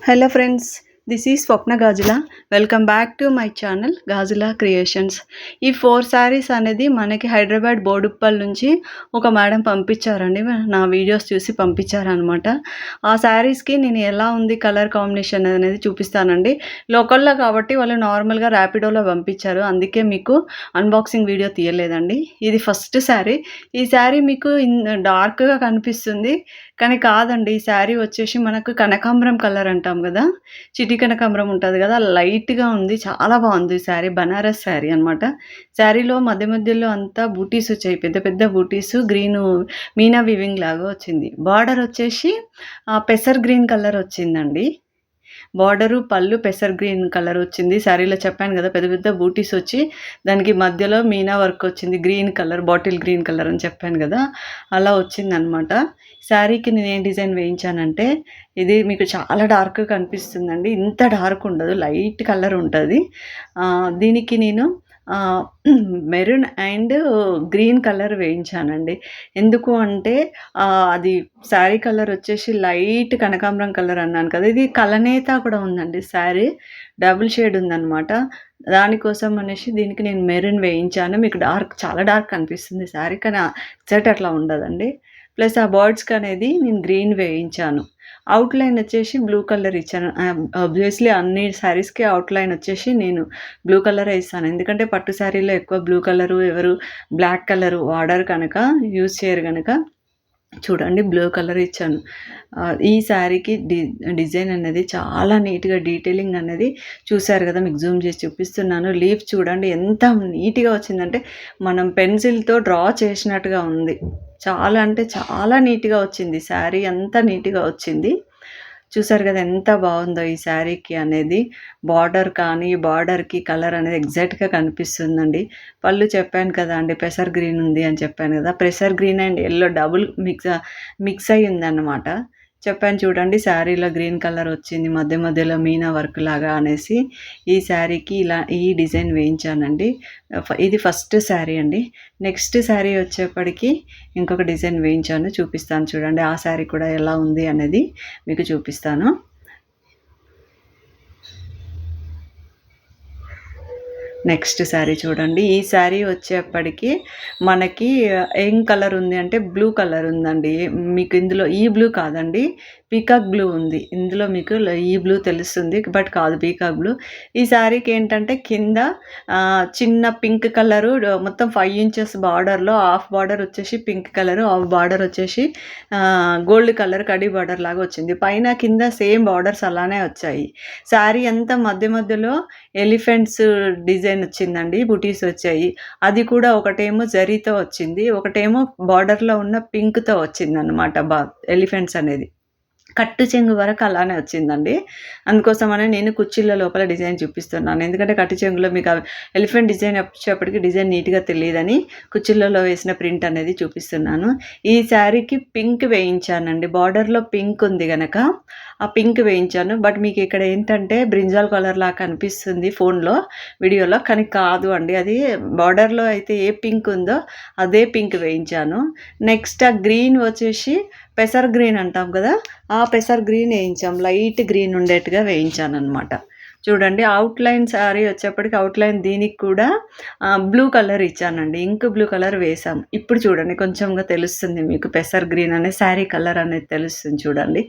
Hello friends, this is Swapna Gajula. Welcome back to my channel Gajula creations. ఈ 4 శారీస్ అనేది మనకి హైదరాబాద్ బోడుప్పల్ నుంచి ఒక మేడం పంపించారండి. నా వీడియోస్ చూసి పంపించారనమాట. ఆ శారీస్కి నేను ఎలా ఉంది కలర్ కాంబినేషన్ అనేది చూపిస్తానండి. లోకల్లో కాబట్టి వాళ్ళు నార్మల్గా ర్యాపిడోలో పంపించారు, అందుకే మీకు అన్బాక్సింగ్ వీడియో తీయలేదండి. ఇది ఫస్ట్ శారీ. ఈ శారీ మీకు డార్క్గా కనిపిస్తుంది, కానీ కాదండి. ఈ శారీ వచ్చేసి మనకు కనకాంబరం కలర్ అంటాం కదా, చిటి కనకాంబరం ఉంటుంది కదా, లైట్గా ఉంది. చాలా బాగుంది ఈ శారీ. బనారస్ శారీ అనమాట. శారీలో మధ్య మధ్యలో అంతా బూటీస్ వచ్చాయి, పెద్ద పెద్ద బూటీస్. గ్రీను మీనా వివింగ్ లాగా వచ్చింది. బార్డర్ వచ్చేసి పెసర్ గ్రీన్ కలర్ వచ్చిందండి. బార్డరు పళ్ళు పెసర్ గ్రీన్ కలర్ వచ్చింది. శారీలో చెప్పాను కదా, పెద్ద పెద్ద బూటీస్ వచ్చి దానికి మధ్యలో మీనా వర్క్ వచ్చింది. Green colour, bottle green colour అని చెప్పాను కదా, అలా వచ్చిందనమాట. శారీకి నేను ఏం డిజైన్ వేయించానంటే, ఇది మీకు చాలా డార్క్ కనిపిస్తుందండి. ఇంత డార్క్ ఉండదు, లైట్ కలర్ ఉంటుంది. దీనికి నేను మెరూన్ అండ్ గ్రీన్ కలర్ వేయించానండి. ఎందుకు అంటే అది శారీ కలర్ వచ్చేసి లైట్ కనకాంబరం కలర్ అన్నాను కదా, ఇది కలనేత కూడా ఉందండి. శారీ డబుల్ షేడ్ ఉందన్నమాట. దానికోసం అనేసి దీనికి నేను మెరూన్ వేయించాను. మీకు చాలా డార్క్ కనిపిస్తుంది శారీ, కానీ సెట్ అట్లా ఉండదండి. ప్లస్ ఆ బర్డ్స్కి అనేది నేను గ్రీన్ వేయించాను. అవుట్లైన్ వచ్చేసి బ్లూ కలర్ ఇచ్చాను. ఆబ్వియస్లీ అన్ని శారీస్కి అవుట్లైన్ వచ్చేసి నేను బ్లూ కలరే ఇస్తాను, ఎందుకంటే పట్టు శారీలో ఎక్కువ బ్లూ కలరు ఎవరు బ్లాక్ కలరు వాడరు కనుక, యూజ్ చేయరు కనుక. చూడండి, బ్లూ కలర్ ఇచ్చాను. ఈ శారీకి డిజైన్ అనేది చాలా నీట్గా డీటెయిలింగ్ అనేది చూశారు కదా, మీకు జూమ్ చేసి చూపిస్తున్నాను. లీఫ్ చూడండి ఎంత నీట్గా వచ్చిందంటే మనం పెన్సిల్తో డ్రా చేసినట్టుగా ఉంది. చాలా అంటే చాలా నీట్గా వచ్చింది. శారీ అంతా నీట్గా వచ్చింది. చూసారు కదా ఎంత బాగుందో ఈ శారీకి అనేది. బార్డర్ కానీ బార్డర్కి కలర్ అనేది ఎగ్జాక్ట్గా కనిపిస్తుందండి. పళ్ళు చెప్పాను కదా అండి, పెసర్ గ్రీన్ ఉంది అని చెప్పాను కదా. పెసర్ green and yellow double mix అయ్యి ఉందన్నమాట. చెప్పాను చూడండి, శారీలో గ్రీన్ కలర్ వచ్చింది, మధ్య మధ్యలో మీనా వర్క్ లాగా అనేసి ఈ శారీకి ఇలా ఈ డిజైన్ వేయించానండి. ఇది ఫస్ట్ శారీ అండి. నెక్స్ట్ శారీ వచ్చేప్పటికి ఇంకొక డిజైన్ వేయించాను, చూపిస్తాను చూడండి. ఆ శారీ కూడా ఎలా ఉంది అనేది మీకు చూపిస్తాను. నెక్స్ట్ శారీ చూడండి. ఈ శారీ వచ్చేప్పటికి మనకి ఏం కలర్ ఉంది అంటే బ్లూ కలర్ ఉందండి. మీకు ఇందులో ఈ బ్లూ కాదండి, పీకాక్ బ్లూ ఉంది. ఇందులో మీకు ఈ బ్లూ తెలుస్తుంది, బట్ కాదు, పీకాక్ బ్లూ. ఈ శారీకి ఏంటంటే కింద చిన్న పింక్ కలరు, మొత్తం 5 ఇంచెస్ బార్డర్లో హాఫ్ బార్డర్ వచ్చేసి పింక్ కలరు, హాఫ్ బార్డర్ వచ్చేసి గోల్డ్ కలర్ కడీ బార్డర్ లాగా వచ్చింది. పైన కింద సేమ్ బార్డర్స్ అలానే వచ్చాయి. శారీ అంతా మధ్య మధ్యలో ఎలిఫెంట్స్ డిజైన్ వచ్చిందండి, బుటీస్ వచ్చాయి. అది కూడా ఒకటేమో జరీతో వచ్చింది, ఒకటేమో బార్డర్లో ఉన్న పింక్తో వచ్చింది అనమాట. ఎలిఫెంట్స్ అనేది కట్టు చెంగు వరకు అలానే వచ్చిందండి. అందుకోసమనే నేను కుర్చీల లోపల డిజైన్ చూపిస్తున్నాను, ఎందుకంటే కట్టు చెంగులో మీకు ఎలిఫెంట్ డిజైన్ వచ్చేప్పటికి డిజైన్ నీట్గా తెలియదని కుర్చీలలో వేసిన ప్రింట్ అనేది చూపిస్తున్నాను. ఈ శారీకి పింక్ వేయించానండి. బార్డర్లో పింక్ ఉంది కనుక ఆ పింక్ వేయించాను. బట్ మీకు ఇక్కడ ఏంటంటే బ్రింజాల్ కలర్ లాగా కనిపిస్తుంది ఫోన్లో, వీడియోలో, కానీ కాదు అండి. అది బార్డర్లో అయితే ఏ పింక్ ఉందో అదే పింక్ వేయించాను. నెక్స్ట్ ఆ గ్రీన్ వచ్చేసి పెసర్ గ్రీన్ అంటాం కదా, ఆ పెసర్ గ్రీన్ వేయించాం. లైట్ గ్రీన్ ఉండేట్టుగా వేయించాను అనమాట. చూడండి, అవుట్లైన్ శారీ వచ్చేప్పటికి అవుట్లైన్ దీనికి కూడా బ్లూ కలర్ ఇచ్చానండి. ఇంక్ బ్లూ కలర్ వేసాం. ఇప్పుడు చూడండి, కొంచెంగా తెలుస్తుంది మీకు పెసర్ గ్రీన్ అనే శారీ కలర్ అనేది తెలుస్తుంది చూడండి.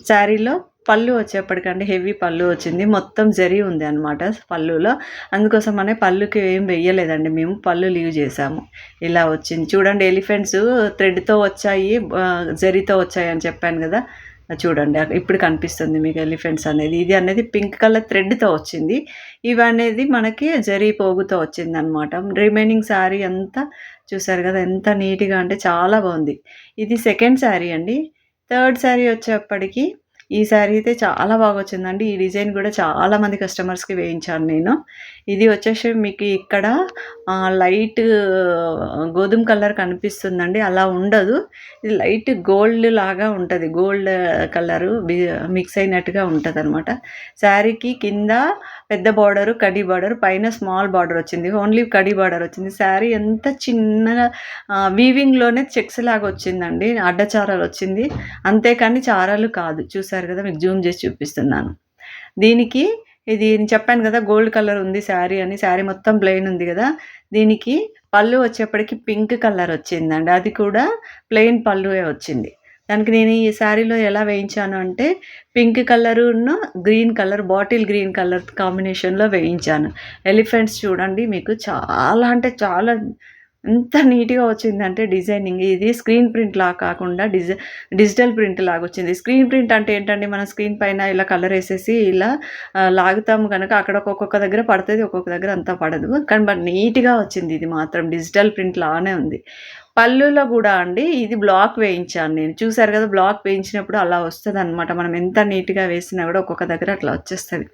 శారీలో పళ్ళు వచ్చేప్పటికండి హెవీ పళ్ళు వచ్చింది, మొత్తం జరీ ఉంది అనమాట పళ్ళులో. అందుకోసమనే పళ్ళుకి ఏం వెయ్యలేదండి, మేము పళ్ళు లీవ్ చేసాము. ఇలా వచ్చింది చూడండి. ఎలిఫెంట్స్ థ్రెడ్తో వచ్చాయి, జరీతో వచ్చాయి అని చెప్పాను కదా. చూడండి, ఇప్పుడు కనిపిస్తుంది మీకు ఎలిఫెంట్స్ అనేది. ఇది అనేది పింక్ కలర్ థ్రెడ్తో వచ్చింది, ఇవి అనేది మనకి జరీ పోగుతో వచ్చింది అనమాట. రిమైనింగ్ శారీ అంతా చూసారు కదా ఎంత నీట్గా అంటే చాలా బాగుంది. ఇది సెకండ్ శారీ అండి. థర్డ్ శారీ వచ్చేప్పటికి ఈ శారీ అయితే చాలా బాగా వచ్చిందండి. ఈ డిజైన్ కూడా చాలామంది కస్టమర్స్కి వేయించాను నేను. ఇది వచ్చేసి మీకు ఇక్కడ లైట్ గోధుమ కలర్ కనిపిస్తుందండి, అలా ఉండదు. ఇది లైట్ గోల్డ్ లాగా ఉంటుంది, గోల్డ్ కలరు మిక్స్ అయినట్టుగా ఉంటుంది అనమాట. శారీకి కింద పెద్ద బార్డరు కడీ బార్డర్, పైన స్మాల్ బార్డర్ వచ్చింది, ఓన్లీ కడీ బార్డర్ వచ్చింది. శారీ ఎంత చిన్నగా వీవింగ్లోనే చెక్స్ లాగా వచ్చిందండి, అడ్డచారాలు వచ్చింది, అంతేకాని చారాలు కాదు. చూసారు చూసారు కదా, మీకు జూమ్ చేసి చూపిస్తున్నాను. దీనికి ఇది నేను చెప్పాను కదా గోల్డ్ కలర్ ఉంది శారీ అని. శారీ మొత్తం ప్లెయిన్ ఉంది కదా, దీనికి పళ్ళు వచ్చేప్పటికి పింక్ కలర్ వచ్చిందండి. అది కూడా ప్లెయిన్ పళ్ళువే వచ్చింది. దానికి నేను ఈ శారీలో ఎలా వేయించాను అంటే పింక్ కలరును green colour, bottle green colour కాంబినేషన్లో వేయించాను. ఎలిఫెంట్స్ చూడండి, మీకు చాలా అంటే చాలా ఎంత నీట్‌గా వచ్చిందంటే డిజైనింగ్. ఇది స్క్రీన్ ప్రింట్‌లా కాకుండా డిజిటల్ ప్రింట్ లాగొచ్చింది. స్క్రీన్ ప్రింట్ అంటే ఏంటండి, మనం స్క్రీన్ పైన ఇలా కలరేసేసి ఇలా లాగుతాము గనక అక్కడ ఒక్కొక్క దగ్గర పడతది, ఒక్కొక్క దగ్గర అంతా పడదు. కానీ బట్ నీట్‌గా వచ్చింది. ఇది మాత్రం డిజిటల్ ప్రింట్ లానే ఉంది. పళ్ళులో గూడా అండి ఇది బ్లాక్ వేయించాను నేను. చూసారు కదా, బ్లాక్ వేయించినప్పుడు అలా వస్తదనమాట. మనం ఎంత నీట్‌గా వేసినా గూడా ఒక్కొక్క దగ్గర అట్లా వచ్చేస్తది.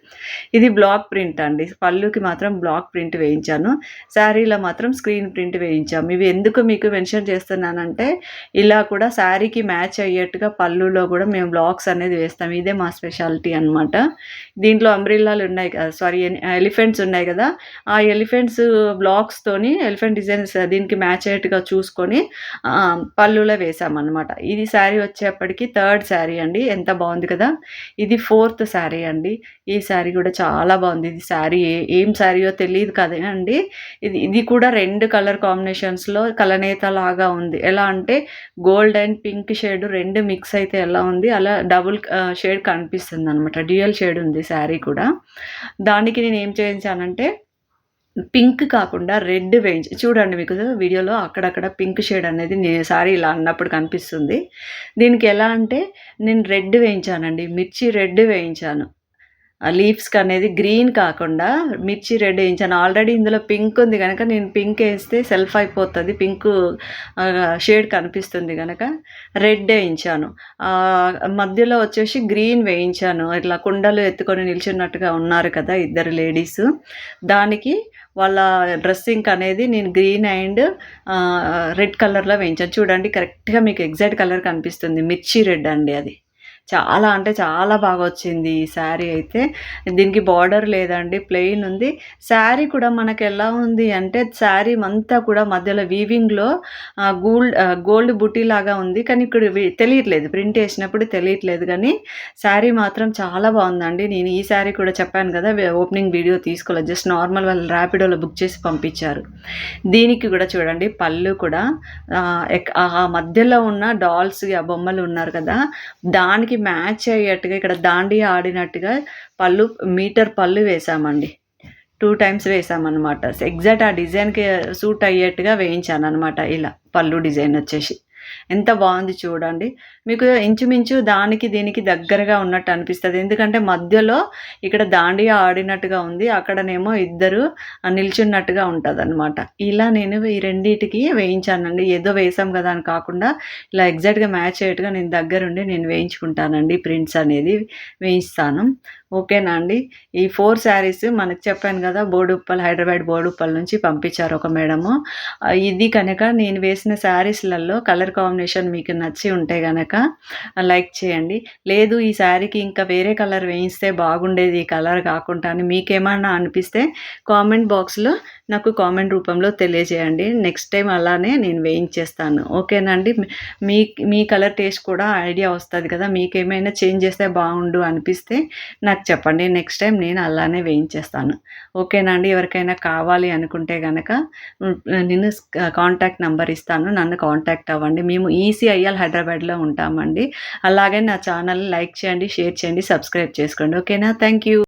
ఇది బ్లాక్ ప్రింట్ అండి. పళ్ళుకి మాత్రం బ్లాక్ ప్రింట్ వేయించాను. శారీలో మాత్రం స్క్రీన్ ప్రింట్ వేయించాము. ఇవి ఎందుకు మీకు మెన్షన్ చేస్తున్నానంటే ఇలా కూడా శారీకి మ్యాచ్ అయ్యేట్టుగా పళ్ళులో గూడా మేము బ్లాక్స్ అనేది వేస్తాం. ఇదే మా స్పెషాలిటీ అనమాట. దీంట్లో అంబ్రెల్లాలు ఉన్నాయి కదా, సారీ ఎలిఫెంట్స్ ఉన్నాయి కదా, ఆ ఎలిఫెంట్స్ బ్లాక్స్తోని ఎలిఫెంట్ డిజైన్స్ దీనికి మ్యాచ్ అయ్యేట్టుగా చూసుకొని పళ్ళులో వేసామన్నమాట. ఇది శారీ వచ్చేప్పటికి థర్డ్ శారీ అండి. ఎంత బాగుంది కదా. ఇది ఫోర్త్ శారీ అండి. ఈ శారీ కూడా చాలా బాగుంది. ఇది శారీ ఏం శారీయో తెలియదు కదండి. ఇది కూడా 2 కలర్ కాంబినేషన్స్లో కలనేత లాగా ఉంది. ఎలా అంటే gold and pink shade 2 mix అయితే ఎలా ఉంది అలా డబుల్ షేడ్ కనిపిస్తుంది అనమాట. డ్యూయల్ షేడ్ ఉంది శారీ కూడా. దానికి నేను ఏం చేయించానంటే పింక్ కాకుండా రెడ్ చూడండి, మీకు వీడియోలో అక్కడక్కడ పింక్ షేడ్ అనేది సారీ ఇలా అన్నప్పుడు కనిపిస్తుంది. దీనికి ఎలా అంటే నేను రెడ్ వేయించానండి, మిర్చి రెడ్ వేయించాను. ఆ లీవ్స్కి అనేది గ్రీన్ కాకుండా మిర్చి రెడ్ వేయించాను. ఆల్రెడీ ఇందులో పింక్ ఉంది కనుక నేను పింక్ వేస్తే సెల్ఫ్ అయిపోతుంది, పింక్ షేడ్ కనిపిస్తుంది కనుక రెడ్ వేయించాను. మధ్యలో వచ్చేసి గ్రీన్ వేయించాను. ఇట్లా కుండలు ఎత్తుకొని నిల్చున్నట్టుగా ఉన్నారు కదా ఇద్దరు లేడీస్, దానికి వాళ్ళ డ్రెస్సింగ్ అనేది నేను గ్రీన్ అండ్ రెడ్ కలర్లో వేయించాను. చూడండి, కరెక్ట్గా మీకు ఎగ్జాక్ట్ కలర్ కనిపిస్తుంది. మిర్చి రెడ్ అండి అది. చాలా అంటే చాలా బాగా వచ్చింది ఈ శారీ అయితే. దీనికి బార్డర్ లేదండి, ప్లెయిన్ ఉంది. శారీ కూడా మనకు ఎలా ఉంది అంటే శారీ అంతా కూడా మధ్యలో వీవింగ్లో గోల్డ్ బుటీ లాగా ఉంది. కానీ ఇక్కడ తెలియట్లేదు, ప్రింట్ వేసినప్పుడు తెలియట్లేదు. కానీ శారీ మాత్రం చాలా బాగుందండి. నేను ఈ శారీ కూడా చెప్పాను కదా, ఓపెనింగ్ వీడియో తీసుకోలేదు, జస్ట్ నార్మల్ వాళ్ళు ర్యాపిడోలో బుక్ చేసి పంపించారు. దీనికి కూడా చూడండి, పళ్ళు కూడా ఆ మధ్యలో ఉన్న డాల్స్ ఆ బొమ్మలు ఉన్నారు కదా, దానికి మ్యాచ్ అయ్యేట్టుగా ఇక్కడ దాండియా ఆడినట్టుగా మీటర్ పళ్ళు వేసామండి. 2 టైమ్స్ వేసామన్నమాట. ఎగ్జాక్ట్ ఆ డిజైన్కి సూట్ అయ్యేట్టుగా వేయించాను అనమాట. ఇలా పళ్ళు డిజైన్ వచ్చేసి ఎంత బాగుంది చూడండి. మీకు ఇంచుమించు దానికి దీనికి దగ్గరగా ఉన్నట్టు అనిపిస్తుంది. ఎందుకంటే మధ్యలో ఇక్కడ దాండియా ఆడినట్టుగా ఉంది, అక్కడనేమో ఇద్దరు నిల్చున్నట్టుగా ఉంటుంది అనమాట. ఇలా నేను ఈ రెండింటికి వేయించానండి. ఏదో వేసాం కదా అని కాకుండా ఇలా ఎగ్జాక్ట్గా మ్యాచ్ అయ్యేట్టుగా నేను దగ్గరుండి నేను వేయించుకుంటానండి. ప్రింట్స్ అనేది వేయిస్తాను. ఓకేనా అండి. ఈ 4 శారీస్ మనకు చెప్పాను కదా, హైదరాబాద్ బోడుప్పల్ నుంచి పంపించారు ఒక మేడము. ఇది కనుక నేను వేసిన శారీస్లలో కలర్ కాంబినేషన్ మీకు నచ్చి ఉంటే కనుక లైక్ చేయండి. లేదు ఈ శారీకి ఇంకా వేరే కలర్ వేయిస్తే బాగుండేది ఈ కలర్ కాకుండా అని మీకేమన్నా అనిపిస్తే కామెంట్ బాక్స్లో నాకు కామెంట్ రూపంలో తెలియజేయండి. నెక్స్ట్ టైం అలానే నేను వేయించేస్తాను. ఓకేనండి. మీ కలర్ టేస్ట్ కూడా ఐడియా వస్తుంది కదా, మీకేమైనా చేంజ్ చేస్తే బాగుండు అనిపిస్తే నాకు చెప్పండి. నెక్స్ట్ టైం నేను అలానే వేయించేస్తాను. ఓకేనండి. ఎవరికైనా కావాలి అనుకుంటే కనుక నేను కాంటాక్ట్ నెంబర్ ఇస్తాను, నన్ను కాంటాక్ట్ అవ్వండి. మేము ఈసీఐఎల్ హైదరాబాద్లో ఉంటామండి. అలాగే నా ఛానల్ లైక్ చేయండి, షేర్ చేయండి, సబ్స్క్రైబ్ చేసుకోండి. ఓకేనా. Thank you.